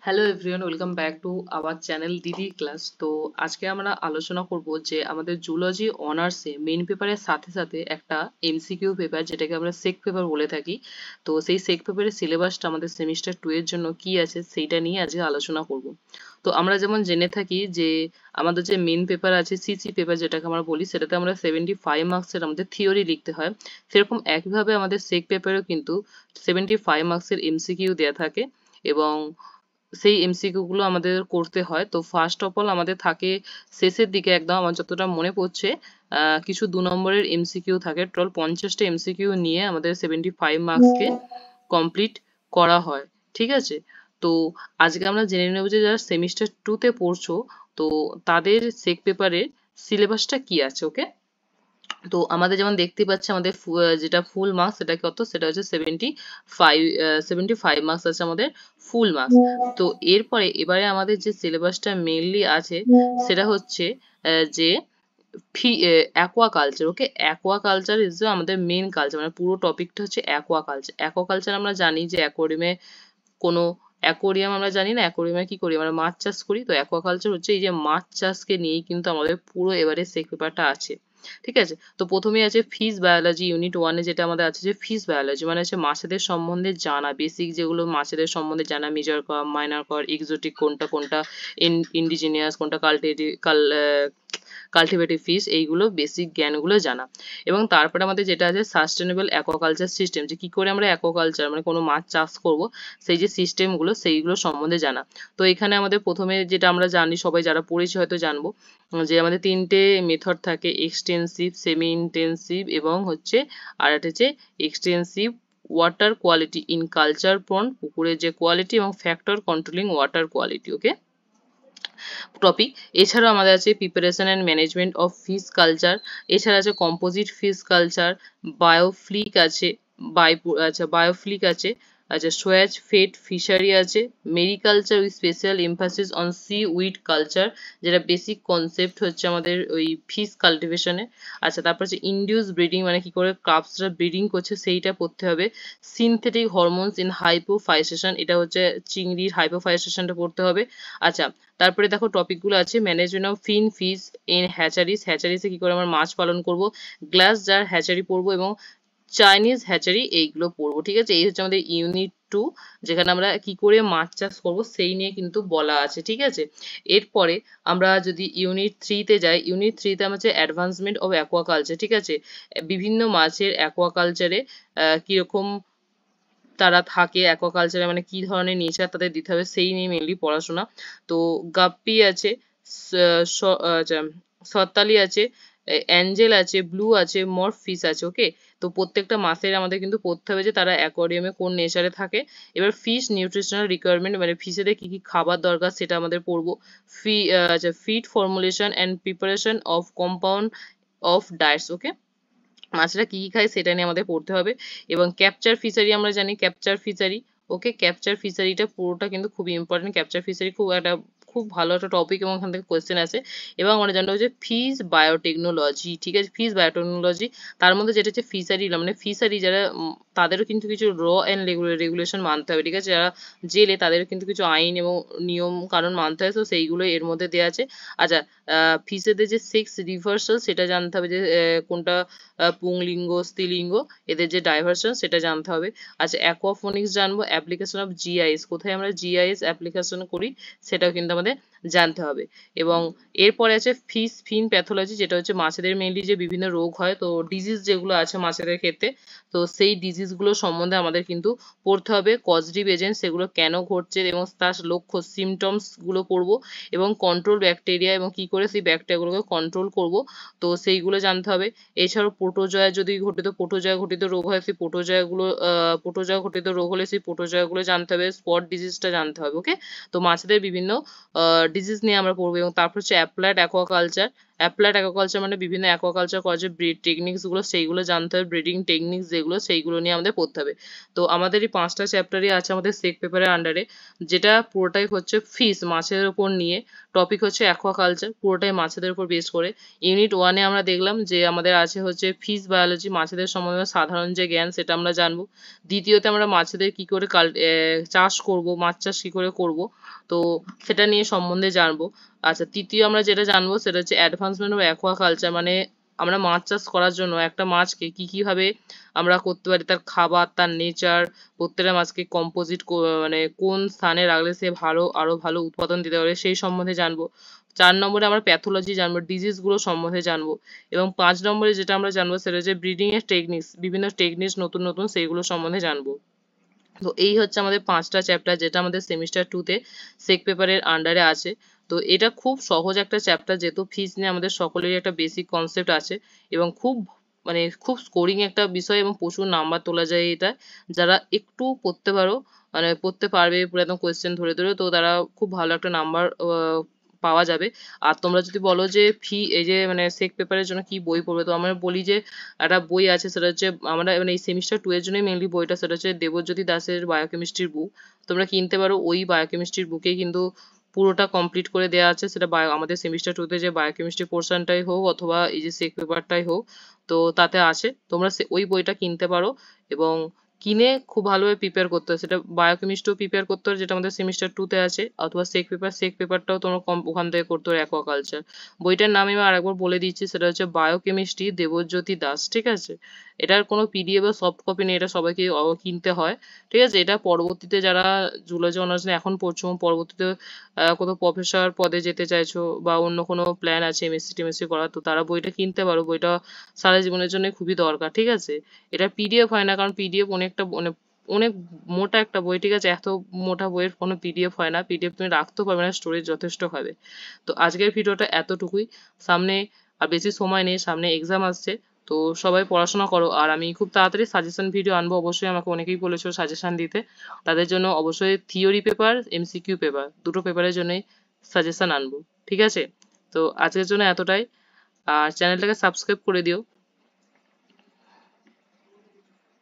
Hello everyone, welcome back to our channel দিদি class. তো আজকে আমরা আলোচনা করব যে আমাদের জুলজি অনার্সে মেইন পেপারের সাথে সাথে একটা এমসিকিউ পেপার, যেটাকে আমরা সেক পেপার বলে থাকি। তো সেই সেক পেপারের সিলেবাসটা আমাদের সেমিস্টার 2 এর জন্য কি আছে সেইটা নিয়ে আজকে আলোচনা করব। তো আমরা যেমন জেনে থাকি যে আমাদের যে মেইন পেপার আছে সিসি পেপার যেটাকে আমরা বলি, সেটাতে আমরা 75 মার্কসের আমাদের থিওরি লিখতে হয়। সেরকম একইভাবে আমাদের সেক পেপারেও কিন্তু 75 মার্কসের এমসিকিউ দেওয়া থাকে এবং সেই এমসিকিউ গুলো আমাদের করতে হয়। তো ফার্স্ট অফ অল আমাদের থাকে শেষের দিকে, একদম আমার যতটা মনে পড়ছে, কিছু 2 নম্বরের এমসিকিউ থাকে। টোটাল 50টা এমসিকিউ নিয়ে আমাদের 75 মার্কসকে কমপ্লিট করা হয়। ঠিক আছে? তো আজকে আমরা জেনে নেব যে যারা সেমিস্টার 2 তে পড়ছো, তো তাদের সেক পেপারের সিলেবাসটা কি আছে। ওকে, তো আমাদের যেমন দেখতে পাচ্ছি আমাদের যেটা ফুল মার্কস সেটা কত, সেটা হচ্ছে 75 মার্কস আছে আমাদের ফুল মার্কস। তো এরপরে এবারে আমাদের যে সিলেবাসটা মেইনলি আছে সেটা হচ্ছে যে aqua culture. Okay, aqua culture is আমাদের মেইন কালচার, মানে পুরো টপিকটা হচ্ছে অ্যাকোয়া কালচার। অ্যাকোয়া কালচার আমরা জানি যে অ্যাকোয়ারিয়ামে কোনো অ্যাকোয়ারিয়াম আমরা জানি না, অ্যাকোয়ারিয়ামে কি করি আমরা মাছ চাষ করি। তো অ্যাকোয়াকালচার হচ্ছে এই যে মাছ চাষকে নিয়েই কিন্তু আমাদের পুরো এবারে সেক পেপারটা আছে। ঠিক আছে? তো প্রথমেই আছে ফিশ বায়োলজি, ইউনিট 1 এ যেটা আমাদের আছে যে ফিশ বায়োলজি মানে হচ্ছে মাছেদের সম্বন্ধে জানা, বেসিক যেগুলো মাছেদের সম্বন্ধে জানা, মেজর কর, মাইনর কর, এক্সোটিক কোনটা কোনটা, ইন্ডিজিনিয়াস কোনটা, কাল্টিভেটিভ ফিশ, এইগুলো বেসিক জ্ঞানগুলো জানা। এবং তারপরে আমাদের যেটা আছে সাস্টেনেবল অ্যাকোয়াকালচার সিস্টেম, যে কি করে আমরা অ্যাকোয়াকালচার মানে কোনো মাছ চাষ করব, সেই যে সিস্টেমগুলো সেইগুলো সম্বন্ধে জানা। তো এখানে আমাদের প্রথমে যেটা আমরা জানি, সবাই যারা পড়েছি হয়তো জানবো, যে আমাদের 3টে মেথড থাকে, এক্সটেন্সিভ, সেমি ইন্টেন্সিভ এবং হচ্ছে আর একটা হচ্ছে extensive water quality in culture pond, পুকুরের যে কোয়ালিটি এবং factor controlling water quality. Okay, topic. এছাড়াও আমাদের আছে preparation and management of fish culture, এছাড়া আছে কম্পোজিট ফিশ কালচার, বায়োফ্লিক আছে, বায়োফ্লিক আছে, আচ্ছা সোয়াচ ফেড ফিশারি আছে, mariculture with special emphasis on seaweed culture, যেটা বেসিক কনসেপ্ট হচ্ছে আমাদের ওই ফিশ কাল্টিভেশনে। আচ্ছা, তারপর হচ্ছে ইনডিউস ব্রিডিং মানে কি করে ক্রাবসরা ব্রিডিং করছে সেইটা পড়তে হবে। সিনথেটিক হরমোনস ইন হাইপোফাইসেশন, এটা হচ্ছে চিংড়ির হাইপোফাইসেশনটা পড়তে হবে। আচ্ছা, তারপরে দেখো টপিক গুলো আছে management of fin fish in hatcheries, হ্যাচারিসে কি করে আমরা মাছ পালন করব, গ্লাস জার হ্যাচারি পড়বো এবং চাইনিজ হ্যাচারি, এইগুলো পড়বো। ঠিক আছে, এই হচ্ছে আমাদের ইউনিট 2, যেখানে আমরা কি করে মাছ চাষ করব সেই নিয়ে কিন্তু বলা আছে। ঠিক আছে, এরপরে আমরা যদি ইউনিট 3 তে যাই, ইউনিট 3 তে আমরা হচ্ছে অ্যাডভান্সমেন্ট অফ অ্যাকোয়াকালচার। ঠিক আছে, বিভিন্ন মাছের অ্যাকোয়াকালচারে কিরকম তারা থাকে, অ্যাকোয়াকালচারে মানে কি ধরনের নেচার তাদের দিতে হবে সেই নিয়ে মেনলি পড়াশোনা। তো গাপ্পি আছে, আচ্ছা, সত্তালি আছে, অ্যাঞ্জেল আছে, ব্লু আছে, মর্ফ ফিশ আছে। ওকে, তো প্রত্যেকটা মাছের আমাদের কিন্তু পড়তে হবে যে তারা অ্যাকোয়ারিয়ামে কোন নেচারে থাকে। এবার ফিশ নিউট্রিশনাল রিকোয়ারমেন্ট মানে ফিশেদের কি কি খাবার দরকার সেটা আমাদের পড়বো। আচ্ছা, feed formulation and preparation of compound of diets. Okay, মাছরা কি কি খায় সেটা নিয়ে আমাদের পড়তে হবে। এবং ক্যাপচার ফিশারি আমরা জানি, ক্যাপচার ফিশারি। ওকে, ক্যাপচার ফিশারিটা পুরোটা কিন্তু খুবই ইম্পর্টেন্ট। ক্যাপচার ফিশারি খুব ভালো একটা টপিক এবং এখান থেকে কোয়েশ্চেন আছে। এবং আমরা জানতে হবে যে ফিশ বায়োটেকনোলজি। ঠিক আছে, ফিশ বায়োটেকনোলজি, তার মধ্যে যেটা হচ্ছে ফিশারি, মানে ফিশারি যারা তাদেরও কিন্তু কিছু র অ্যান্ড রেগুলেশন মানতে হবে। ঠিক আছে, যারা জেলে তাদেরও কিন্তু কিছু আইন এবং নিয়ম কানুন মানতে হয়, তো সেইগুলো এর মধ্যে দেওয়া আছে। আচ্ছা, ফিশেদের যে সেক্স রিভার্সাল সেটা জানতে হবে, যে কোনটা পুংলিঙ্গ, স্ত্রীলিঙ্গ, এদের যে ডাইভার্সন সেটা জানতে হবে। আচ্ছা, অ্যাকোয়াফোনিক্স জানবো, অ্যাপ্লিকেশন অফ জিআইএস, কোথায় আমরা জিআইএস অ্যাপ্লিকেশন করি সেটাও কিন্তু আমাদের জানতে হবে। এবং এরপরে আছে ফিশ ফিন প্যাথোলজি, যেটা হচ্ছে মাছেদের মেইনলি যে বিভিন্ন রোগ হয়, তো ডিজিজ যেগুলো আছে মাছেদের ক্ষেত্রে, তো সেই ডিজিজগুলো সম্বন্ধে আমাদের কিন্তু পড়তে হবে। কজটিভ এজেন্ট সেগুলো কেন ঘটছে এবং তার লক্ষ্য সিমটমস গুলো পড়বো। এবং কন্ট্রোল ব্যাকটেরিয়া এবং কি করে সেই ব্যাকটেরিয়াগুলোকে কন্ট্রোল করব, তো সেইগুলো জানতে হবে। এছাড়াও প্রোটোজয়া যদি ঘটিত, প্রোটোজয়া ঘটিত রোগ হয়, সেই প্রোটোজয়া ঘটিত রোগ হলে সেই প্রোটোজয়াগুলো জানতে হবে। স্পট ডিজিজটা জানতে হবে। ওকে, তো মাছেদের বিভিন্ন ডিজিজ নিয়ে আমরা পড়বো। এবং তারপর হচ্ছে অ্যাপ্লাইড অ্যাকোয়াকালচার, অ্যাপ্লাইড অ্যাকোয়াকালচার মানে বিভিন্ন অ্যাকোয়াকালচার করার যে ব্রিড টেকনিক্স গুলো সেইগুলো জানতে হবে, ব্রিডিং টেকনিক্স যেগুলো সেইগুলো নিয়ে আমাদের পড়তে হবে। তো আমাদের এই 5টা চ্যাপ্টারই আছে আমাদের সেক পেপারের আন্ডারে, যেটা পুরোটাই হচ্ছে ফিশ মাছের উপর নিয়ে। টপিক হচ্ছে অ্যাকোয়াকালচার, পুরোটাই মাছেদের উপর বেস করে। ইউনিট 1-এ আমরা দেখলাম যে আমাদের আছে হচ্ছে ফিশ বায়োলজি, মাছেদের সম্বন্ধে সাধারণ যে জ্ঞান সেটা আমরা জানবো। দ্বিতীয়তে আমরা মাছেদের কি করে চাষ করব, মাছ চাষ কি করে করব, তো সেটা নিয়ে সম্বন্ধে জানবো। আচ্ছা, তৃতীয় আমরা যেটা জানবো সেটা হচ্ছে অ্যাডভান্সমেন্ট অফ অ্যাকোয়াকালচার, মানে আমরা মাছ চাষ করার জন্য একটা মাছকে কি কি ভাবে আমরা করতে পারি, তার খাবার, তার নেচার, প্রত্যেকটা মাছকে কম্পোজিট মানে কোন স্থানে রাখলে সে আরো ভালো উৎপাদন দিতে পারে সেই সম্বন্ধে জানবো। 4 নম্বরে আমরা প্যাথোলজি জানবো, ডিজিজ গুলো সম্বন্ধে জানবো। এবং 5 নম্বরে যেটা আমরা জানবো সেটা হচ্ছে ব্রিডিং এর টেকনিক্স, বিভিন্ন টেকনিক্স নতুন নতুন সেইগুলো সম্বন্ধে জানবো। তো এই হচ্ছে আমাদের 5টা চ্যাপ্টার যেটা আমাদের সেমিস্টার 2-তে সেক পেপারের আন্ডারে আছে। তো এটা খুব সহজ একটা চ্যাপ্টার, যেহেতু ফিশ নিয়ে আমাদের সকলেরই একটা বেসিক কনসেপ্ট আছে এবং খুব স্কোরিং একটা বিষয় এবং প্রচুর নাম্বার তোলা যায় এটা। যারা একটু পড়তে পারো, মানে পড়তে পারবে পুরো একদম কোয়েশ্চেন ধরে ধরে, তো তারা খুব ভালো একটা নাম্বার পাওয়া যাবে। আর তোমরা যদি বলো যে এই যে মানে সেক পেপারের জন্য কি বই পড়বে, তো আমরা বলি যে একটা বই আছে, সেটা হচ্ছে আমরা মানে এই সেমিস্টার 2 এর জন্যই মেনলি বইটা, সেটা হচ্ছে দেবজ্যোতি দাসের বায়োকেমিস্ট্রির বুক। তোমরা কিনতে পারো, ওই বায়োকেমিস্ট্রির বুকেই কিন্তু পুরোটা কমপ্লিট করে দেওয়া আছে। সেটা আমাদের সেমিস্টার 2-তে যে বায়োকেমিস্ট্রি পোর্শনটাই হোক অথবা এই যে সেক পেপারটাই হোক, তো তাতে আছে। তোমরা ওই বইটা কিনতে পারো এবং কিনে খুব ভালোভাবে প্রিপেয়ার করতে হয়। সেটা বায়োকেমিস্ট্রিও প্রিপেয়ার করতে হয় যেটা আমাদের সেমিস্টার 2-তে আছে, অথবা সেক পেপারটাও তোমরা ওখান থেকে করতে পারো, অ্যাকোয়াকালচার। বইটার নাম আমি আরেকবার বলে দিচ্ছি, সেটা হচ্ছে বায়োকেমিস্ট্রি দেবজ্যোতি দাস, ঠিক আছে? এটার কোনো পিডিএফ বা সফট কপি নেই, এটা সবাইকে কিনতে হয়, ঠিক আছে? এটা পরবর্তীতে যারা জুলজি অনার্স নিয়ে এখন পড়ছো, পরবর্তীতে কোনো প্রফেসর পদে যেতে চাইছো বা অন্য কোনো প্ল্যান আছে এমএসসি টেমএসসি করার, তো তারা বইটা কিনতে পারো। বইটা সারা জীবনের জন্য খুবই দরকার, ঠিক আছে? এটা পিডিএফ হয় না, কারণ পিডিএফ অনেকটা মানে অনেক মোটা একটা বই, ঠিক আছে? এত মোটা বইয়ের কোনো পিডিএফ হয় না, পিডিএফ তুমি রাখতেও পারবে না, স্টোরেজ যথেষ্ট হবে। তো আজকের ভিডিওটা এতটুকুই। সামনে আর বেশি সময় নেই, সামনে এক্সাম আসছে। তো সবাই পড়াশোনা করো, আর আমি খুব তাড়াতাড়ি সাজেশন ভিডিও আনবো। অবশ্যই আমাকে অনেকেই বলেছো সাজেশন দিতে, তাদের জন্য অবশ্যই থিওরি পেপার, এমসিকিউ পেপার, দুটো পেপারের জন্যই সাজেশন আনবো, ঠিক আছে? তো আজকের জন্য এতটাই। আর চ্যানেলটাকে সাবস্ক্রাইব করে দিও।